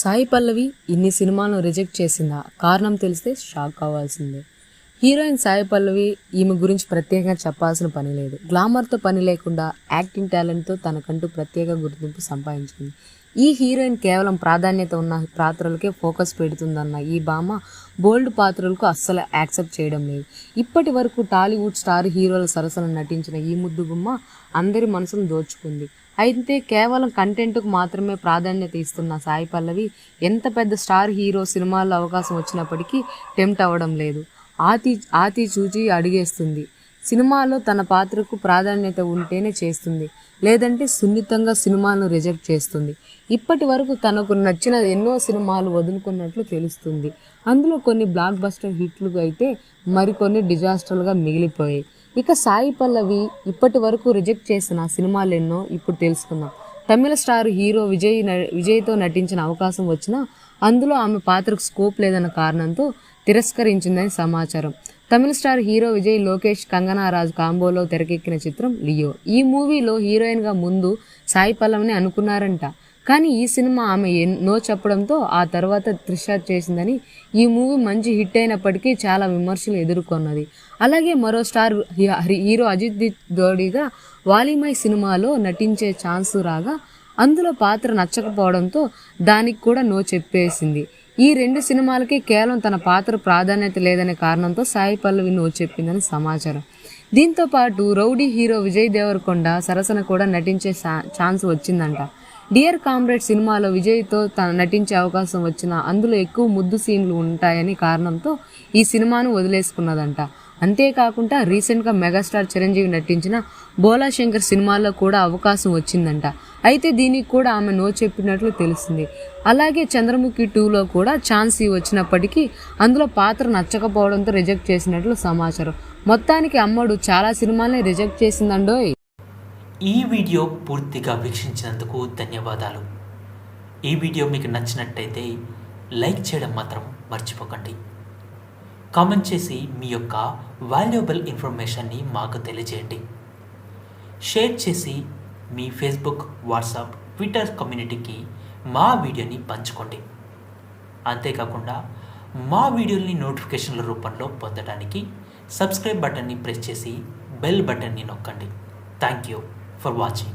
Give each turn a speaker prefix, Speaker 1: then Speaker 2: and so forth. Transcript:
Speaker 1: సాయి పల్లవి ఇన్ని సినిమాలను రిజెక్ట్ చేసిందా? కారణం తెలిస్తే షాక్ అవ్వాల్సిందే. హీరోయిన్ సాయి పల్లవి ఈమె గురించి ప్రత్యేకంగా చెప్పాల్సిన పని లేదు. గ్లామర్తో పని లేకుండా యాక్టింగ్ టాలెంట్తో తనకంటూ ప్రత్యేక గుర్తింపు సంపాదించింది. ఈ హీరోయిన్ కేవలం ప్రాధాన్యత ఉన్న పాత్రలకే ఫోకస్ పెడుతుందన్న ఈ భామ బోల్డ్ పాత్రలకు అస్సలు యాక్సెప్ట్ చేయడం లేదు. ఇప్పటి వరకు టాలీవుడ్ స్టార్ హీరోల సరసన నటించిన ఈ ముద్దుగుమ్మ అందరి మనసును దోచుకుంది. అయితే కేవలం కంటెంట్కు మాత్రమే ప్రాధాన్యత ఇస్తున్న సాయి పల్లవి ఎంత పెద్ద స్టార్ హీరో సినిమాల్లో అవకాశం వచ్చినప్పటికీ టెంప్ట్ అవ్వడం లేదు. ఆతి చూచి అడిగేస్తుంది. సినిమాలో తన పాత్రకు ప్రాధాన్యత ఉంటేనే చేస్తుంది, లేదంటే సున్నితంగా సినిమాను రిజెక్ట్ చేస్తుంది. ఇప్పటి వరకు తనకు నచ్చిన ఎన్నో సినిమాలు వదులుకున్నట్లు తెలుస్తుంది. అందులో కొన్ని బ్లాక్ బస్టర్ హిట్లు అయితే మరికొన్ని డిజాస్టర్లుగా మిగిలిపోయాయి. ఇక సాయి పల్లవి ఇప్పటి వరకు రిజెక్ట్ చేసిన సినిమాలు ఎన్నో ఇప్పుడు తెలుసుకుందాం. తమిళ స్టార్ హీరో విజయ్తో నటించిన అవకాశం వచ్చినా అందులో ఆమె పాత్రకు స్కోప్ లేదన్న కారణంతో తిరస్కరించిందని సమాచారం. తమిళ స్టార్ హీరో విజయ్, లోకేష్, కంగనా రాజ్ కాంబోలో తెరకెక్కిన చిత్రం లియో. ఈ మూవీలో హీరోయిన్గా ముందు సాయి పల్లవిని అనుకున్నారంట. కానీ ఈ సినిమా ఆమె నో చెప్పడంతో ఆ తర్వాత త్రిష చేసిందని ఈ మూవీ మంచి హిట్ అయినప్పటికీ చాలా విమర్శలు ఎదుర్కొన్నది. అలాగే మరో స్టార్ హీరో అజిత్ జోడీగా వాలిమై సినిమాలో నటించే ఛాన్స్ రాగా అందులో పాత్ర నచ్చకపోవడంతో దానికి కూడా నో చెప్పేసింది. ఈ రెండు సినిమాలకి కేవలం తన పాత్ర ప్రాధాన్యత లేదనే కారణంతో సాయి పల్లవి నో చెప్పిందని సమాచారం. దీంతో పాటు రౌడీ హీరో విజయ్ దేవరకొండ సరసన కూడా నటించే ఛాన్స్ వచ్చిందంట. డియర్ కామ్రేడ్ సినిమాలో విజయ్తో నటించే అవకాశం వచ్చినా అందులో ఎక్కువ ముద్దు సీన్లు ఉంటాయని కారణంతో ఈ సినిమాను వదిలేసుకున్నదంట. అంతేకాకుండా రీసెంట్గా మెగాస్టార్ చిరంజీవి నటించిన బోలా శంకర్ సినిమాలో కూడా అవకాశం వచ్చిందంట. అయితే దీనికి కూడా ఆమె నో చెప్పినట్లు తెలిసింది. అలాగే చంద్రముఖి 2లో కూడా ఛాన్స్ వచ్చినప్పటికీ అందులో పాత్ర నచ్చకపోవడంతో రిజెక్ట్ చేసినట్లు సమాచారం. మొత్తానికి అమ్మడు చాలా సినిమాల్ని రిజెక్ట్ చేసిందండోయ్.
Speaker 2: ఈ వీడియో పూర్తిగా వీక్షించినందుకు ధన్యవాదాలు. ఈ వీడియో మీకు నచ్చినట్టయితే లైక్ చేయడం మాత్రం మర్చిపోకండి. కామెంట్ చేసి మీ యొక్క వాల్యుబుల్ ఇన్ఫర్మేషన్ని మాకు తెలియజేయండి. షేర్ చేసి మీ ఫేస్బుక్, వాట్సాప్, ట్విట్టర్ కమ్యూనిటీకి మా వీడియోని పంచుకోండి. అంతేకాకుండా మా వీడియోని నోటిఫికేషన్ల రూపంలో పొందడానికి సబ్స్క్రైబ్ బటన్ని ప్రెస్ చేసి బెల్ బటన్ని నొక్కండి. Thank you for watching.